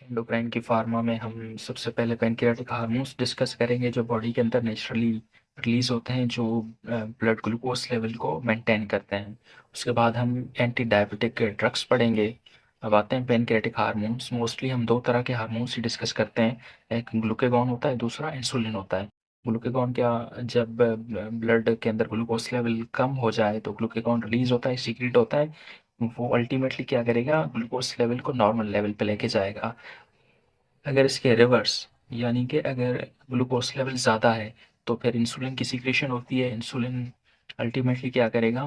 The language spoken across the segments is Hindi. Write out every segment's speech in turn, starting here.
एंडोक्राइन की फार्मा में हम सबसे पहले पैनक्रियाटिक हार्मोन्स डिस्कस करेंगे जो बॉडी के अंदर नेचुरली रिलीज होते हैं, जो ब्लड ग्लूकोज लेवल को मेंटेन करते हैं। उसके बाद हम एंटी डायबिटिक ड्रग्स पढ़ेंगे। अब आते हैं पैनक्रियाटिक हार्मोन्स। मोस्टली हम दो तरह के हार्मोन्स ही डिस्कस करते हैं, एक ग्लूकेगॉन होता है, दूसरा इंसुलिन होता है। ग्लूकेगॉन क्या, जब ब्लड के अंदर ग्लूकोज लेवल कम हो जाए तो ग्लूकेगॉन रिलीज होता है, सीक्रेट होता है। वो अल्टीमेटली क्या करेगा, ग्लूकोज लेवल को नॉर्मल लेवल पे लेके जाएगा। अगर इसके रिवर्स, यानी कि अगर ग्लूकोज लेवल ज़्यादा है तो फिर इंसुलिन की सीक्रेशन होती है। इंसुलिन अल्टीमेटली क्या करेगा,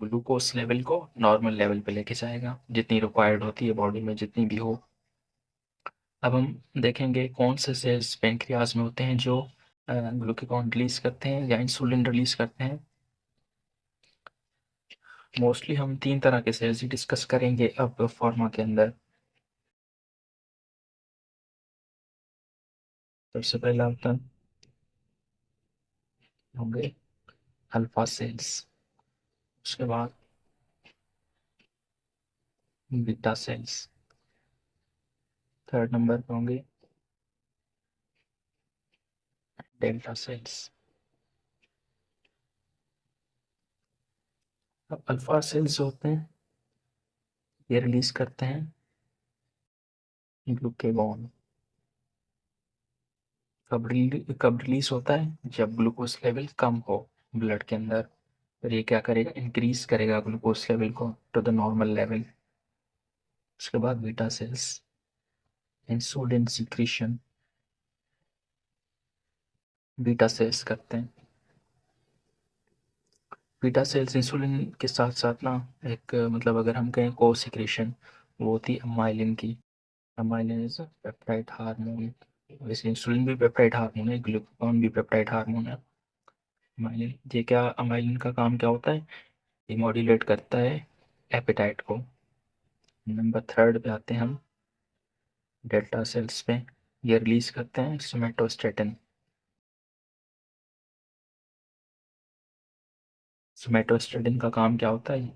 ग्लूकोज लेवल को नॉर्मल लेवल पे लेके जाएगा, जितनी रिक्वायर्ड होती है बॉडी में, जितनी भी हो। अब हम देखेंगे कौन से सेल्स पेनक्रियाज में होते हैं जो ग्लूकागॉन रिलीज करते हैं या इंसुलिन रिलीज करते हैं। मोस्टली हम तीन तरह के सेल्स ही डिस्कस करेंगे अब फार्मा के अंदर। सबसे पहला होता होंगे अल्फा सेल्स, उसके बाद बीटा सेल्स, थर्ड नंबर पे होंगे डेल्टा सेल्स। अब अल्फा सेल्स होते हैं, ये रिलीज करते हैं ग्लूकेगॉन। कब रिलीज होता है, जब ग्लूकोज लेवल कम हो ब्लड के अंदर। फिर ये क्या करेगा, इंक्रीज करेगा ग्लूकोज लेवल को टू द नॉर्मल लेवल। उसके बाद beta cells, insulin secretion beta cells करते हैं। बीटा सेल्स इंसुलिन के साथ साथ ना एक मतलब अगर हम कहें को सिक्रीशन, वो होती है अमाइलिन की। Amylin is peptide hormone. वैसे इंसुलिन भी पेप्टाइड हार्मोन है, ग्लूकागॉन भी पेप्टाइड हार्मोन है। अमाइलिन, ये क्या, अमाइलिन का काम क्या होता है, ये मॉड्यूलेट करता है एपेटाइट को। नंबर थर्ड पे आते हैं हम डेल्टा सेल्स पे। ये रिलीज करते हैं सोमेटोस्टेटिन। सोमेटोस्टेटिन का काम क्या होता है,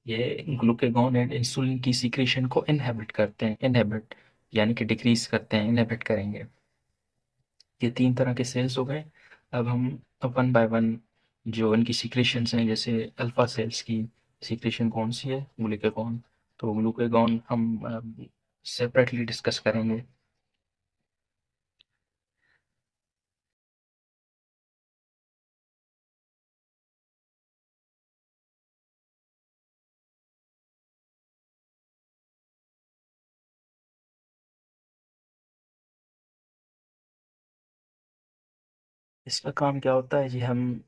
ये ग्लूकेगॉन एंड इंसुलिन की सीक्रेशन को इनहिबिट करते हैं। इनहिबिट यानी कि डिक्रीज करते हैं, इनहिबिट करेंगे। ये तीन तरह के सेल्स हो गए। अब हम वन बाय वन जो इनकी सीक्रेशंस हैं, जैसे अल्फा सेल्स की सीक्रेशन कौन सी है, ग्लूकेगॉन। तो ग्लूकेगॉन हम सेपरेटली डिस्कस करेंगे। इसका काम क्या होता है जी, हम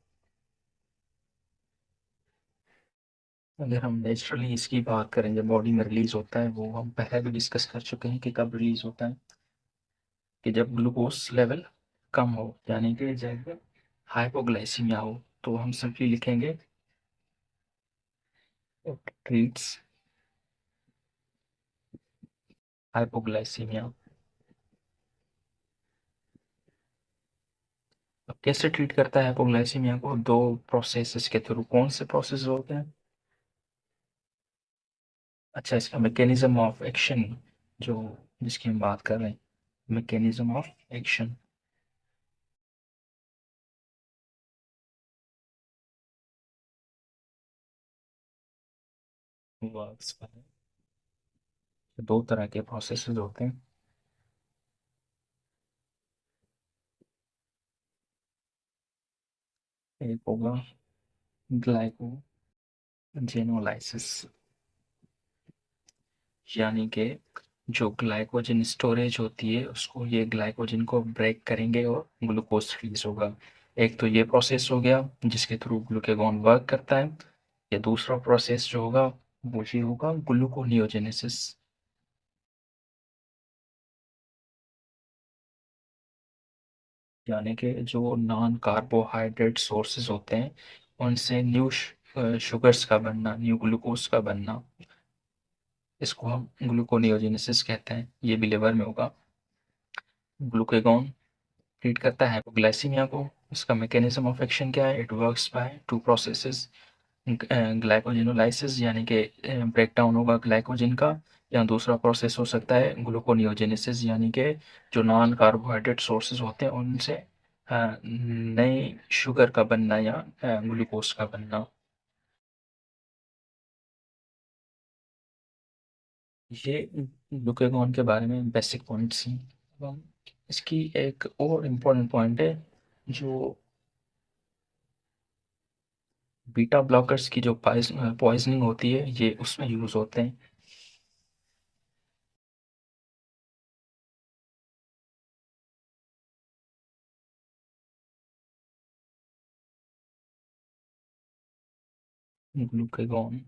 अगर हम नेचुरली इसकी बात करें, जब बॉडी में रिलीज होता है, वो हम पहले भी डिस्कस कर चुके हैं कि कब रिलीज होता है, कि जब ग्लूकोज लेवल कम हो, यानी कि जब हाइपोग्लाइसीमिया हो। तो हम सिंपली लिखेंगे ट्रीट्स हाइपोग्लाइसीमिया। अब कैसे ट्रीट करता है हाइपोग्लाइसीमिया को, दो प्रोसेसेस के थ्रू। कौन से प्रोसेस होते हैं, अच्छा इसका मैकेनिज्म ऑफ एक्शन जो जिसकी हम बात कर रहे हैं, मैकेनिज्म ऑफ एक्शन। वर्क्स दो तरह के प्रोसेसेस होते हैं, एक होगा ग्लाइकोजेनोलाइसिस, यानी कि जो ग्लाइकोजन स्टोरेज होती है उसको, ये ग्लाइकोजन को ब्रेक करेंगे और ग्लूकोज रिलीज होगा। एक तो ये प्रोसेस हो गया जिसके थ्रू ग्लूकेगॉन वर्क करता है। या दूसरा प्रोसेस जो होगा वो ये होगा ग्लूकोनियोजेनेसिस, यानी कि जो नॉन कार्बोहाइड्रेट सोर्सेज होते हैं उनसे न्यू शुगर्स का बनना, न्यू ग्लूकोज का बनना, इसको हम ग्लूकोनियोजेनेसिस कहते हैं। ये भी लिवर में होगा। ग्लूकेगॉन ट्रीट करता है हाइपोग्लाइसीमिया को। इसका मैकेनिज्म ऑफ एक्शन क्या है, it works by two processes. Glycogenolysis यानी कि ब्रेकडाउन होगा ग्लाइकोजन का, या दूसरा प्रोसेस हो सकता है ग्लूकोनियोजेनेसिस यानी कि जो नॉन कार्बोहाइड्रेट सोर्सेज होते हैं उनसे नए शुगर का बनना या ग्लूकोज का बनना। ये ग्लूकागॉन के बारे में बेसिक पॉइंट्स हैं। अब हम इसकी एक और इम्पोर्टेंट पॉइंट है जो बीटा ब्लॉकर्स की जो पॉइजनिंग होती है ये उसमें यूज़ होते हैं। Glucagon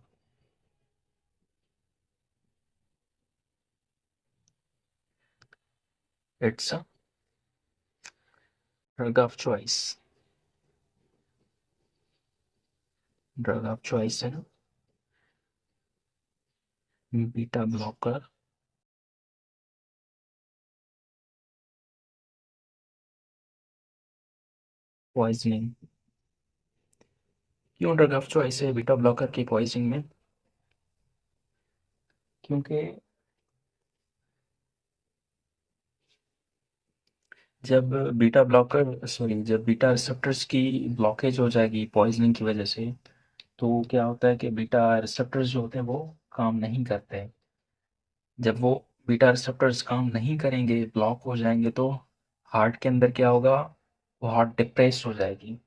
it's a drug of choice, drug of choice है ना, बीटा ब्लॉकर पॉइजनिंग। क्यों ड्रग ऑफ चॉइस है बीटा ब्लॉकर की पॉइजनिंग में? क्योंकि जब जब बीटा रिसेप्टर्स की ब्लॉकेज हो जाएगी पॉइजनिंग की वजह से, तो क्या होता है कि बीटा रिसेप्टर्स जो होते हैं वो काम नहीं करते हैं। जब वो बीटा रिसेप्टर्स काम नहीं करेंगे, ब्लॉक हो जाएंगे, तो हार्ट के अंदर क्या होगा, वो हार्ट डिप्रेस हो जाएगी,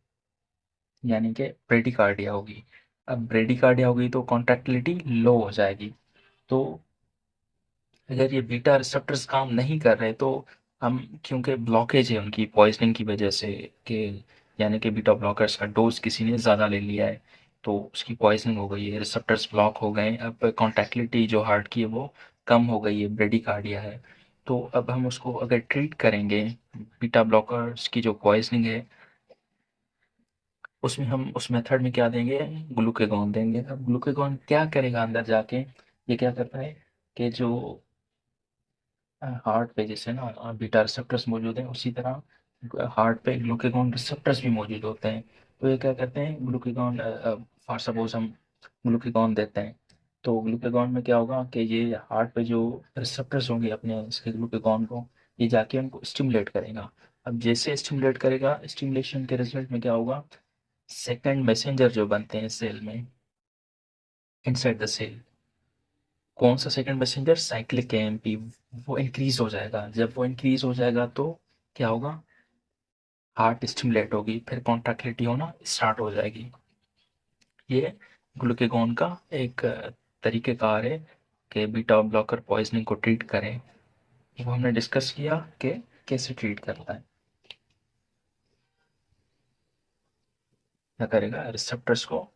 यानी कि ब्रेडिकार्डिया होगी। अब ब्रेडिकार्डिया होगी तो कॉन्ट्रैक्टिलिटी लो हो जाएगी। तो अगर ये बीटा रिसेप्टर्स काम नहीं कर रहे तो हम, क्योंकि ब्लॉकेज है उनकी पॉइजनिंग की वजह से, कि यानी कि बीटा ब्लॉकर्स का डोज किसी ने ज़्यादा ले लिया है तो उसकी पॉइजनिंग हो गई है, रिसेप्टर्स ब्लॉक हो गए, अब कॉन्ट्रैक्टिलिटी जो हार्ट की है वो कम हो गई है, ब्रेडिकार्डिया है। तो अब हम उसको अगर ट्रीट करेंगे, बीटा ब्लॉकर्स की जो पॉइजनिंग है उसमें हम उस मेथड में क्या देंगे, ग्लूकागॉन देंगे। अब ग्लूकागॉन क्या करेगा अंदर जाके, ये क्या करता है कि जो हार्ट पे जैसे ना बीटा रिसेप्टर्स मौजूद हैं, उसी तरह हार्ट पे ग्लूकागॉन रिसेप्टर्स भी मौजूद होते हैं। तो ये क्या करते हैं, ग्लूकागॉन फॉर सपोज हम ग्लूकागॉन देते हैं, तो ग्लूकागॉन में क्या होगा कि ये हार्ट पे जो रिसेप्टर्स होंगे अपने इसके ग्लूकागॉन को, ये जाके उनको स्टिमुलेट करेगा। अब जैसे स्टिमुलेट करेगा, स्टिमुलेशन के रिजल्ट में क्या होगा, सेकंड मैसेंजर जो बनते हैं सेल में, इनसाइड द सेल, कौन सा सेकंड मैसेंजर, साइक्लिक एएमपी, वो इंक्रीज हो जाएगा। जब वो इंक्रीज हो जाएगा तो क्या होगा, हार्ट स्टिमुलेट होगी, फिर कॉन्ट्रैक्टिलिटी होना स्टार्ट हो जाएगी। ये ग्लूकागॉन का एक तरीक़ेकार है कि बीटा ब्लॉकर पॉइजनिंग को ट्रीट करें। वो हमने डिस्कस किया कि कैसे ट्रीट करता है। क्या करेगा, रिसेप्टर्स को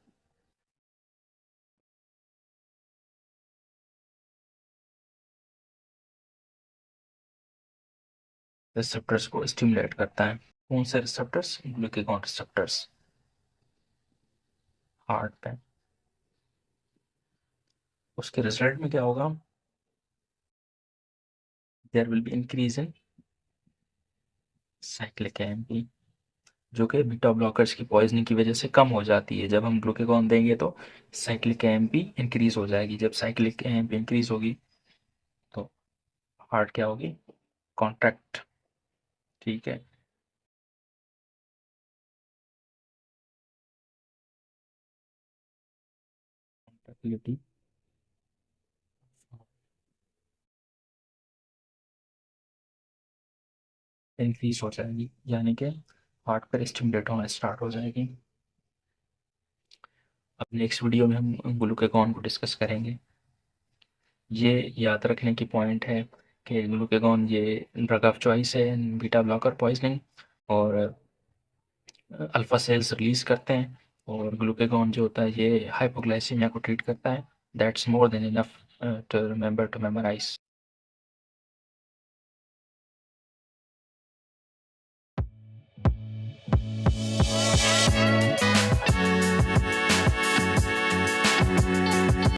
स्टिमुलेट करता है। कौन से रिसेप्टर्स, ग्लूकागॉन रिसेप्टर्स हार्ट पे। उसके रिजल्ट में क्या होगा, there will be increase in cyclic AMP, जो कि बीटा ब्लॉकर्स की पॉइजनिंग की वजह से कम हो जाती है। जब हम ग्लूकागॉन देंगे तो साइक्लिक एएमपी इंक्रीज हो जाएगी। जब साइक्लिक एएमपी इंक्रीज होगी तो हार्ट क्या होगी, कॉन्ट्रैक्ट। ठीक है। कॉन्ट्रैक्टिलिटी इंक्रीज हो जाएगी, यानी कि हार्ट पर स्टिमुलेट होना स्टार्ट हो जाएगी। अब नेक्स्ट वीडियो में हम ग्लूकागॉन को डिस्कस करेंगे। ये याद रखने की पॉइंट है कि ग्लूकागॉन ये ड्रग ऑफ चॉइस है बीटा ब्लॉकर पॉइजनिंग, और अल्फा सेल्स रिलीज करते हैं। और ग्लूकागॉन जो होता है ये हाइपोग्लाइसीमिया को ट्रीट करता है। That's more than enough to remember to memorise.